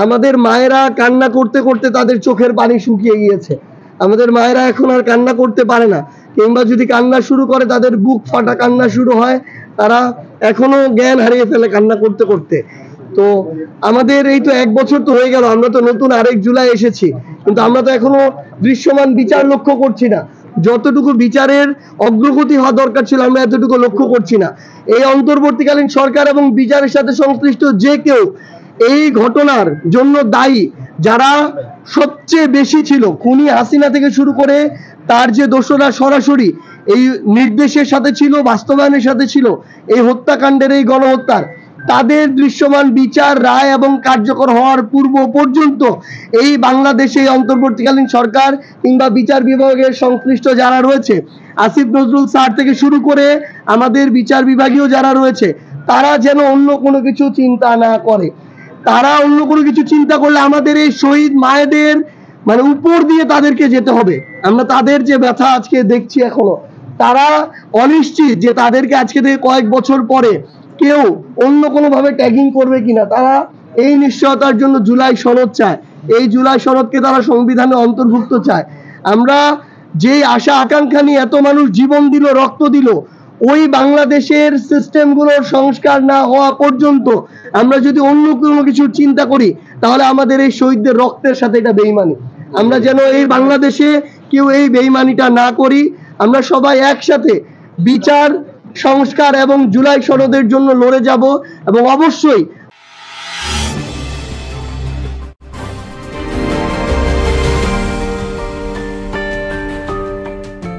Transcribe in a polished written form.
আমাদের মায়েরা কান্না করতে করতে তাদের চোখের পানি শুকিয়ে গিয়েছে। আমাদের মায়েরা এখন আর কান্না করতে পারে না, কিংবা যদি কান্না শুরু করে তাদের বুক ফাটা কান্না শুরু হয়। তারা এখনো জ্ঞান হারিয়ে ফেলে কান্না করতে করতে। তো আমাদের এই তো 1 বছর তো হয়ে গেল, আমরা তো নতুন আরেক জুলাই এসেছি, কিন্তু আমরা তো এখনো দৃশ্যমান বিচার লক্ষ্য করছি না। যতটুকু বিচারের অগ্রগতি হওয়া দরকার ছিল আমরা এতটুকু লক্ষ্য করছি না। এই অন্তর্বর্তীকালীন সরকার এবং বিচারের সাথে সংশ্লিষ্ট যে কেউ এই ঘটনার জন্য দায়ী, যারা সবচেয়ে বেশি ছিল, খুনি হাসিনা থেকে শুরু করে তার যে দোষরা সরাসরি এই নির্দেশের সাথে ছিল, বাস্তবায়নের সাথে ছিল এই হত্যাকাণ্ডের, এই গণহত্যার, তাদের দৃশ্যমান বিচার, রায় এবং কার্যকর হওয়ার পূর্ব পর্যন্ত এই বাংলাদেশে অন্তর্বর্তীকালীন সরকার কিংবা বিচার বিভাগের সংশ্লিষ্ট যারা রয়েছে, আসিফ নজরুল স্যার থেকে শুরু করে আমাদের বিচার বিভাগীয় যারা রয়েছে, তারা যেন অন্য কোনো কিছু চিন্তা না করে। তারা অন্য কোনো কিছু চিন্তা করলে আমাদের এই শহীদ মায়েদের মানে উপর দিয়ে তাদেরকে যেতে হবে। আমরা তাদের যে ব্যথা আজকে দেখছি এখনো, তারা অনিশ্চিত যে তাদেরকে আজকে থেকে কয়েক বছর পরে কেউ অন্য কোনো ভাবে ট্যাগিং করবে কিনা। তারা এই নিশ্চয়তার জন্য জুলাই সনদ চায়, এই জুলাই সনদকে তারা সংবিধানে অন্তর্ভুক্ত চায়। আমরা যে আশা আকাঙ্ক্ষা নিয়ে এত মানুষ জীবন দিল, রক্ত দিল, ওই বাংলাদেশের সিস্টেমগুলোর সংস্কার না হওয়া পর্যন্ত আমরা যদি অন্য কোনো কিছু চিন্তা করি, তাহলে আমাদের এই শহীদদের রক্তের সাথে এটা বেইমানি। আমরা যেন এই বাংলাদেশে কেউ এই বেইমানিটা না করি। আমরা সবাই একসাথে বিচার, সংস্কার এবং জুলাই সনদের জন্য লড়ে যাব, এবং অবশ্যই